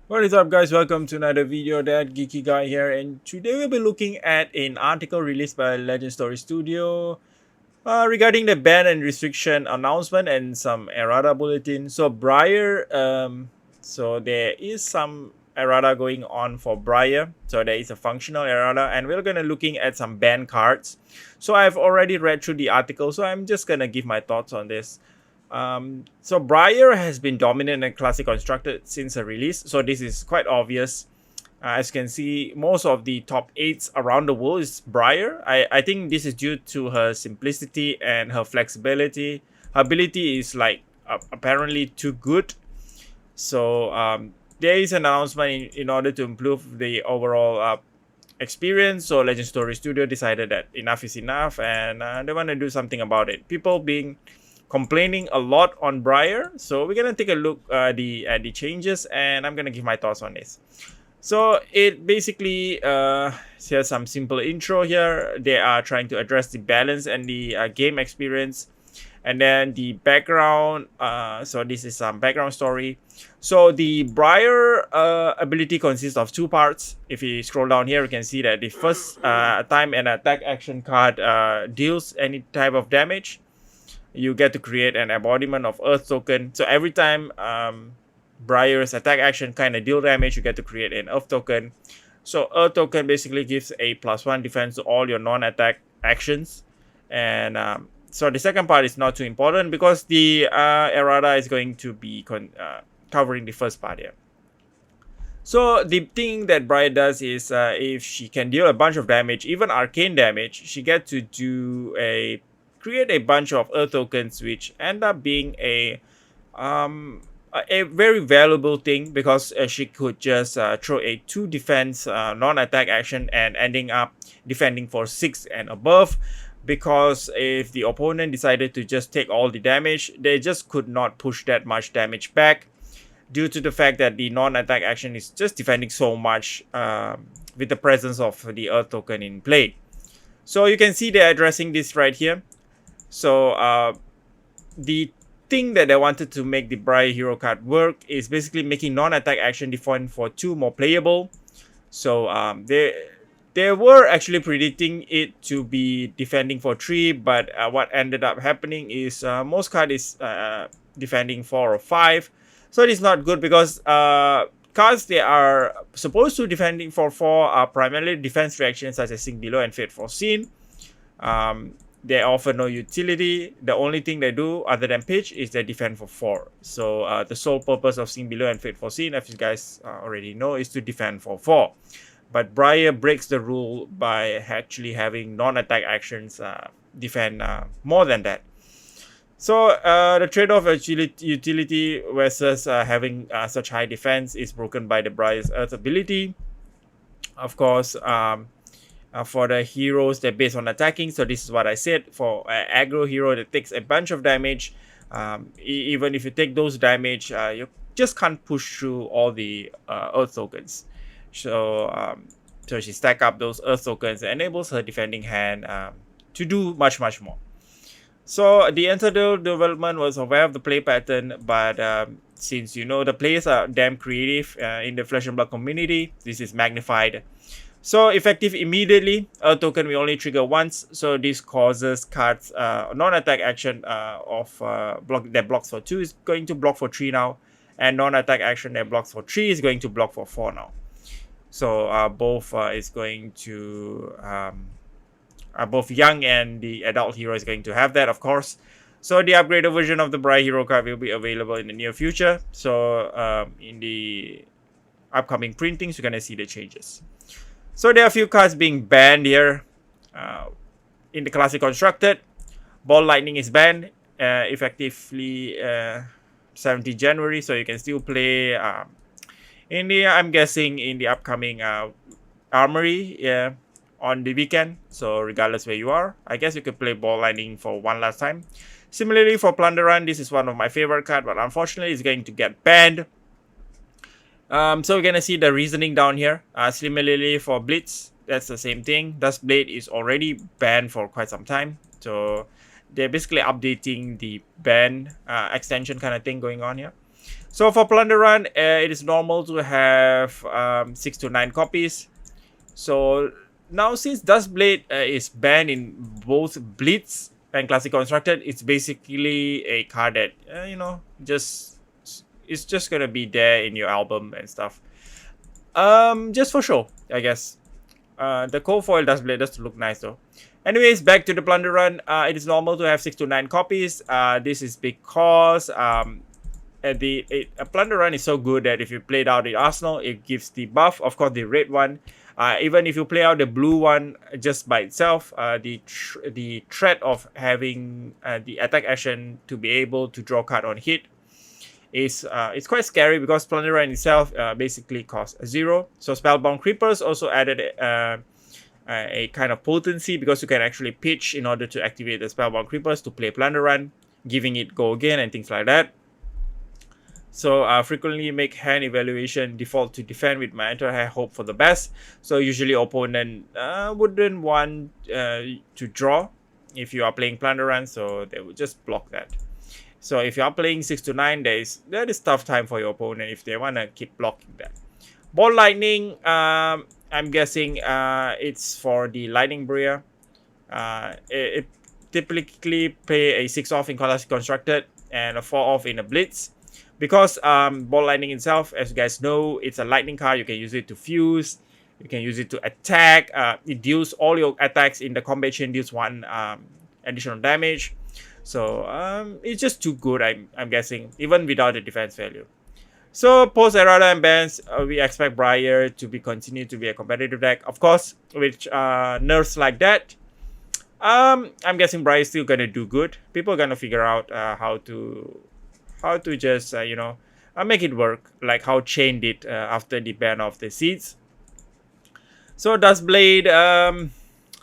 What is up, guys? Welcome to another video. That Geeky guy here, and today we'll be looking at an article released by Legend Story Studio regarding the ban and restriction announcement and some errata bulletin. So Briar, so there is some errata going on for Briar. So there is a functional errata, and we're gonna looking at some ban cards. So I've already read through the article, so I'm just gonna give my thoughts on this. So Briar has been dominant and classic constructed since the release, so this is quite obvious. As you can see, most of the top 8s around the world is Briar. I think this is due to her simplicity and her flexibility. Her ability is like apparently too good. So there is an announcement in order to improve the overall experience. So Legend Story Studio decided that enough is enough, and they want to do something about it. People being complaining a lot on Briar, so we're gonna take a look at the changes, and I'm gonna give my thoughts on this. So it basically here's some simple intro here. They are trying to address the balance and the game experience, and then the background. So this is some background story. So the Briar ability consists of two parts. If you scroll down here, you can see that the first time an attack action card deals any type of damage, you get to create an embodiment of Earth token. So every time Briar's attack action kind of deal damage, you get to create an Earth token. So Earth token basically gives a +1 defense to all your non-attack actions. And so the second part is not too important because the errata is going to be covering the first part here. So the thing that Briar does is if she can deal a bunch of damage, even arcane damage, she gets to create a bunch of Earth tokens, which end up being a very valuable thing because she could just throw a 2 defense non-attack action and ending up defending for 6 and above. Because if the opponent decided to just take all the damage, they just could not push that much damage back due to the fact that the non-attack action is just defending so much with the presence of the Earth token in play. So you can see they're addressing this right here. So the thing that they wanted to make the Briar hero card work is basically making non-attack action defend for 2 more playable. So they were actually predicting it to be defending for 3, but what ended up happening is most card is defending 4 or 5. So it is not good because cards they are supposed to defending for 4 are primarily defense reactions such as Sink Below and Fate Foreseen. They offer no utility. The only thing they do other than pitch is they defend for 4. So the sole purpose of Sink Below and Fate Foreseen, as you guys already know, is to defend for 4. But Briar breaks the rule by actually having non-attack actions defend more than that. So the trade-off of utility versus having such high defense is broken by the Briar's Earth ability. Of course, for the heroes, they're based on attacking. So this is what I said. For an aggro hero that takes a bunch of damage, even if you take those damage, you just can't push through all the Earth tokens. So so she stack up those Earth tokens and enables her defending hand to do much more. So the internal development was aware of the play pattern, but since you know the players are damn creative in the Flesh and Blood community, this is magnified. So effective immediately, a token will only trigger once. So this causes cards non-attack action of block that blocks for 2 is going to block for 3 now, and non-attack action that blocks for 3 is going to block for 4 now. So both is going to both young and the adult hero is going to have that, of course. So the upgraded version of the Briar hero card will be available in the near future. So in the upcoming printings, you're gonna see the changes. So there are a few cards being banned here. In the classic constructed, Ball Lightning is banned effectively 17 January. So you can still play in the, I'm guessing, in the upcoming Armory on the weekend. So regardless where you are, I guess you could play Ball Lightning for one last time. Similarly for Plunder Run, this is one of my favorite cards, but unfortunately it's going to get banned. So we're gonna see the reasoning down here. Similarly for Blitz, that's the same thing. Dust Blade is already banned for quite some time. So they're basically updating the ban extension kind of thing going on here. So for Plunder Run, it is normal to have 6 to 9 copies. So now since Dustblade is banned in both Blitz and Classic Constructed, it's basically a card that, just it's just gonna be there in your album and stuff. Just for show, I guess. The cold foil Dustblade does look nice though. Anyways, back to the Plunder Run. It is normal to have 6 to 9 copies. This is because a Plunder Run is so good that if you play it out in Arsenal, it gives the buff. Of course, the red one. Even if you play out the blue one just by itself, the threat of having the attack action to be able to draw card on hit is it's quite scary, because Plunder Run itself basically costs 0. So Spellbound Creepers also added a kind of potency, because you can actually pitch in order to activate the Spellbound Creepers to play Plunder Run, giving it go again and things like that. So frequently make hand evaluation default to defend with my entire hope for the best. So usually opponent wouldn't want to draw if you are playing Plunder Run, so they would just block that. So if you are playing 6 to 9 days, that is tough time for your opponent if they want to keep blocking that. Ball Lightning, I'm guessing it's for the Lightning Breer. It typically play a 6-off in Classic Constructed and a 4-off in a Blitz. Because Ball Lightning itself, as you guys know, it's a lightning card. You can use it to fuse. You can use it to attack. It deals all your attacks in the combat chain, deals 1 additional damage. So it's just too good, I'm guessing, even without the defense value. So post Errata and bans, we expect Briar to continue to be a competitive deck. Of course, with nerfs like that, I'm guessing Briar is still gonna do good. People are gonna figure out how to just make it work, like how Chain did after the ban of the seeds. So Dustblade,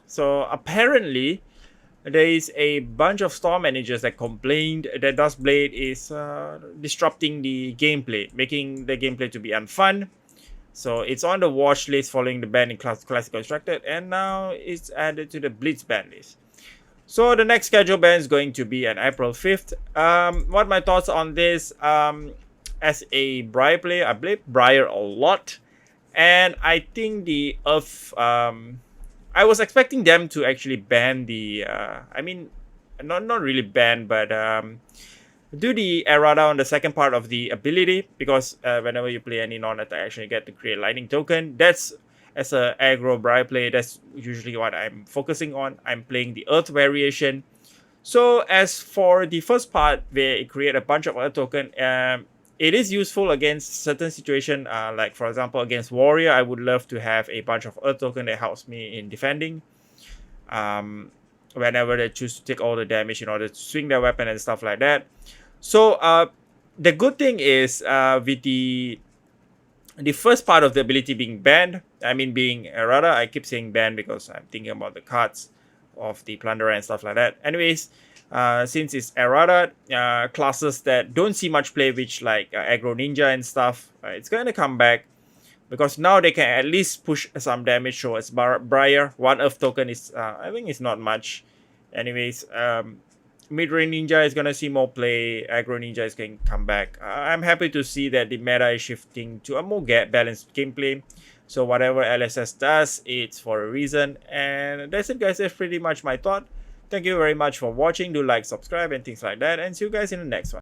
so apparently there is a bunch of store managers that complained that Dustblade is disrupting the gameplay, making the gameplay to be unfun. So it's on the watch list following the ban in Classic Constructed, and now it's added to the Blitz ban list. So the next schedule ban is going to be on April 5th. What my thoughts on this? As a Briar player, I play Briar a lot, and I think the Earth. I was expecting them to actually ban the. Not really ban, but do the errata on the second part of the ability, because whenever you play any non-attack action, you get to create lightning token. That's, as a aggro Briar play, that's usually what I'm focusing on. I'm playing the Earth variation. So as for the first part, where it create a bunch of Earth token, it is useful against certain situation. Like for example, against Warrior, I would love to have a bunch of Earth token that helps me in defending. Whenever they choose to take all the damage in order to swing their weapon and stuff like that. So the good thing is with the first part of the ability being banned, being errata. I keep saying banned because I'm thinking about the cards of the Plunderer and stuff like that. Anyways, since it's errata, classes that don't see much play, which like aggro ninja and stuff, it's going to come back, because now they can at least push some damage towards Briar. 1 Earth token is, I think it's not much. Anyways, mid-range ninja is going to see more play. Aggro ninja is going to come back. I'm happy to see that the meta is shifting to a more balanced gameplay. So whatever LSS does, it's for a reason. And that's it, guys. That's pretty much my thought. Thank you very much for watching. Do like, subscribe, and things like that. And see you guys in the next one.